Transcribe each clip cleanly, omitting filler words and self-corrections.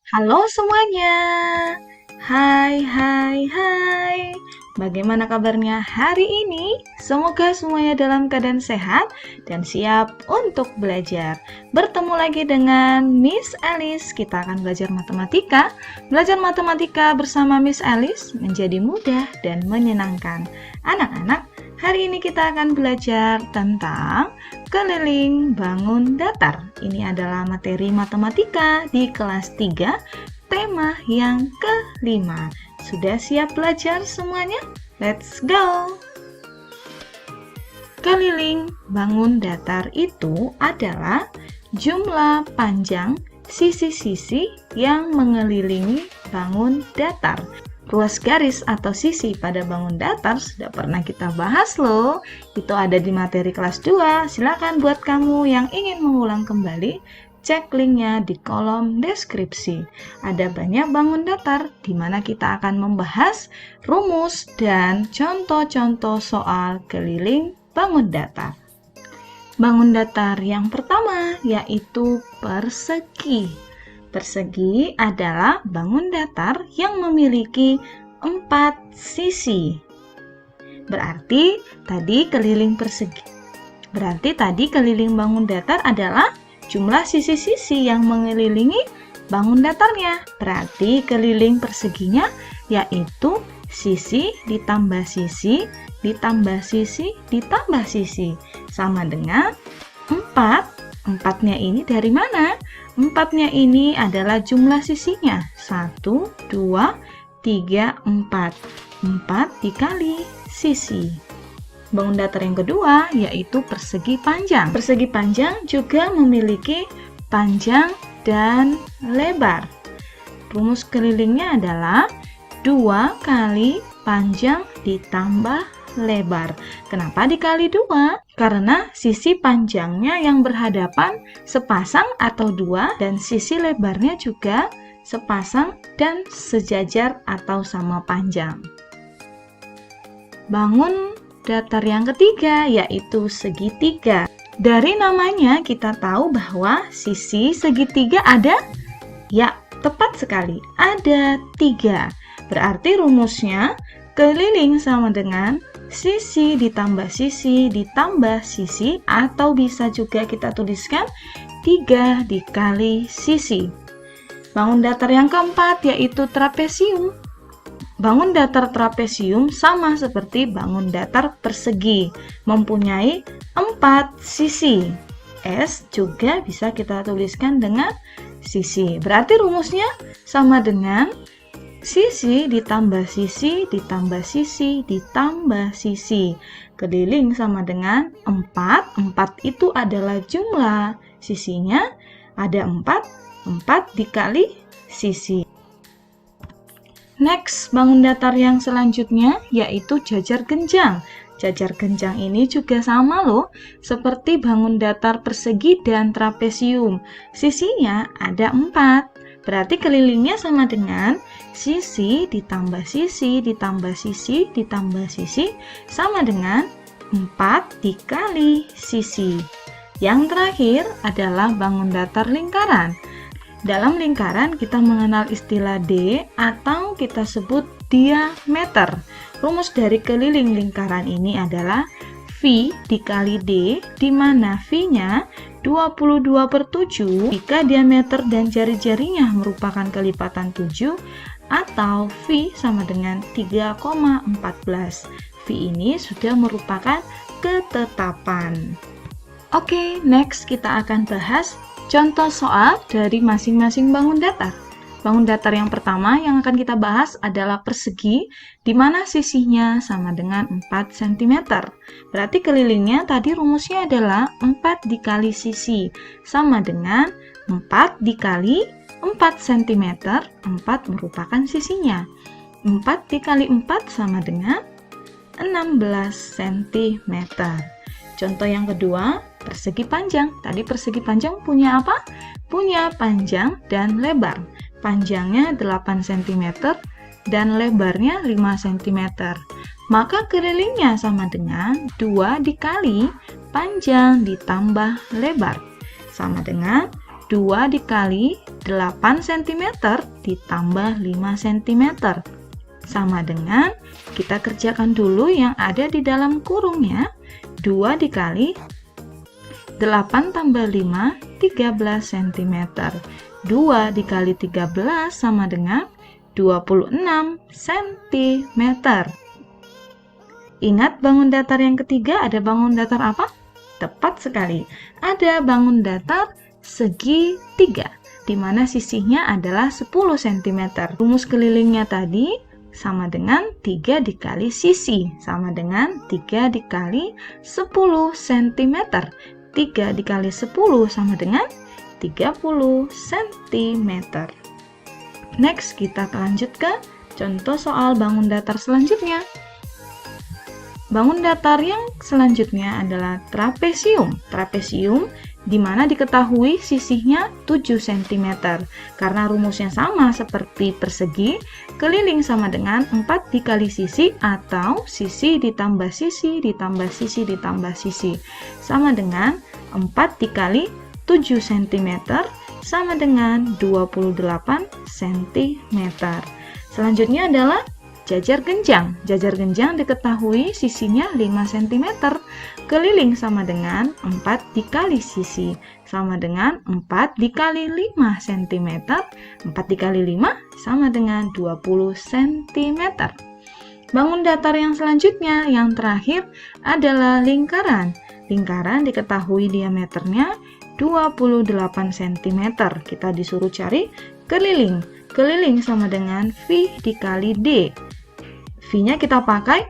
Halo semuanya. Hai, hai, hai. Bagaimana kabarnya hari ini? Semoga semuanya dalam keadaan sehat dan siap untuk belajar. Bertemu lagi dengan Miss Alice. Kita akan belajar matematika. Belajar matematika bersama Miss Alice menjadi mudah dan menyenangkan. Anak-anak, hari ini kita akan belajar tentang keliling bangun datar. Ini adalah materi matematika di kelas 3, tema yang kelima. Sudah siap belajar semuanya? Let's go! Keliling bangun datar itu adalah jumlah panjang sisi-sisi yang mengelilingi bangun datar. Ruas garis atau sisi pada bangun datar sudah pernah kita bahas loh. Itu ada di materi kelas 2. Silakan buat kamu yang ingin mengulang kembali, cek linknya di kolom deskripsi. Ada banyak bangun datar di mana kita akan membahas rumus dan contoh-contoh soal keliling bangun datar. Bangun datar yang pertama yaitu persegi. Persegi adalah bangun datar yang memiliki 4 sisi. Berarti tadi keliling bangun datar adalah jumlah sisi-sisi yang mengelilingi bangun datarnya. Berarti keliling perseginya yaitu sisi ditambah sisi ditambah sisi ditambah sisi sama dengan 4. Empatnya ini dari mana? Empatnya ini adalah jumlah sisinya. 1, 2, 3, 4. 4 dikali sisi. Bangun datar yang kedua yaitu persegi panjang. Persegi panjang juga memiliki panjang dan lebar. Rumus kelilingnya adalah 2 kali panjang ditambah lebar. Kenapa dikali 2? Karena sisi panjangnya yang berhadapan sepasang atau 2 dan sisi lebarnya juga sepasang dan sejajar atau sama panjang. Bangun datar yang ketiga yaitu segitiga. Dari namanya kita tahu bahwa sisi segitiga ada? Ya, tepat sekali. Ada 3. Berarti rumusnya keliling sama dengan sisi ditambah sisi ditambah sisi, atau bisa juga kita tuliskan 3 dikali sisi. Bangun datar yang keempat yaitu trapesium. Bangun datar trapesium sama seperti bangun datar persegi, mempunyai 4 sisi. S juga bisa kita tuliskan dengan sisi. Berarti rumusnya sama dengan sisi ditambah sisi ditambah sisi ditambah sisi. Keliling sama dengan 4. 4 itu adalah jumlah sisinya. Ada 4. 4 dikali sisi. Next, bangun datar yang selanjutnya yaitu jajar genjang. Jajar genjang ini juga sama loh, seperti bangun datar persegi dan trapesium. Sisinya ada 4. Berarti kelilingnya sama dengan sisi ditambah sisi ditambah sisi ditambah sisi sama dengan 4 dikali sisi. Yang terakhir adalah bangun datar lingkaran. Dalam lingkaran kita mengenal istilah D atau kita sebut diameter. Rumus dari keliling lingkaran ini adalah V dikali D, di mana V-nya 22/7 jika diameter dan jari-jarinya merupakan kelipatan 7, atau V sama dengan 3,14. V ini sudah merupakan ketetapan. Oke, next kita akan bahas contoh soal dari masing-masing bangun datar. Bangun datar yang pertama yang akan kita bahas adalah persegi, di mana sisinya sama dengan 4 cm. Berarti kelilingnya tadi rumusnya adalah 4 dikali sisi, sama dengan 4 dikali 4 cm. 4 merupakan sisinya. 4 dikali 4 sama dengan 16 cm. Contoh yang kedua, persegi panjang. Tadi persegi panjang punya apa? Punya panjang dan lebar. Panjangnya 8 cm dan lebarnya 5 cm. Maka kelilingnya sama dengan 2 dikali panjang ditambah lebar. Sama dengan 2 dikali 8 cm ditambah 5 cm. Sama dengan, kita kerjakan dulu yang ada di dalam kurungnya. 2 dikali 8 tambah 5, 13 cm. 2 dikali 13 sama dengan 26 cm. Ingat bangun datar yang ketiga, ada bangun datar apa? Tepat sekali, ada bangun datar segitiga, di mana sisinya adalah 10 cm. Rumus kelilingnya tadi sama dengan 3 dikali sisi, sama dengan 3 dikali 10 cm. 3 dikali 10 sama dengan 30 cm. Next, kita lanjut ke contoh soal bangun datar selanjutnya. Bangun datar yang selanjutnya adalah trapesium. Trapesium di mana diketahui sisinya 7 cm. Karena rumusnya sama seperti persegi, keliling sama dengan 4 dikali sisi atau sisi ditambah sisi ditambah sisi ditambah sisi. Sama dengan 4 dikali 7 cm sama dengan 28 cm. Selanjutnya adalah jajar genjang. Jajar genjang diketahui sisinya 5 cm. Keliling sama dengan 4 dikali sisi. Sama dengan 4 dikali 5 cm. 4 dikali 5 sama dengan 20 cm. Bangun datar yang selanjutnya, yang terakhir adalah lingkaran. Lingkaran diketahui diameternya 28 cm. Kita disuruh cari keliling. Keliling sama dengan V dikali D. V-nya kita pakai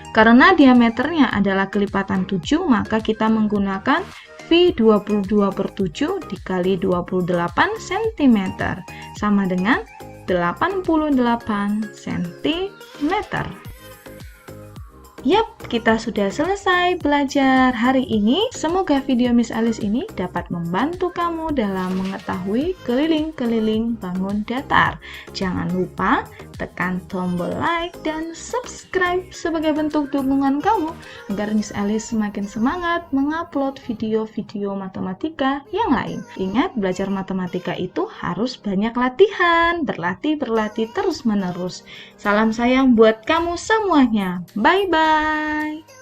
karena diameternya adalah kelipatan 7, maka kita menggunakan V 22/7 dikali 28 cm sama dengan 88 cm. Yap, kita sudah selesai belajar hari ini. Semoga video Miss Alice ini dapat membantu kamu dalam mengetahui keliling-keliling bangun datar. Jangan lupa tekan tombol like dan subscribe sebagai bentuk dukungan kamu agar Miss Alice semakin semangat mengupload video-video matematika yang lain. Ingat, belajar matematika itu harus banyak latihan, berlatih terus-menerus. Salam sayang buat kamu semuanya. Bye-bye.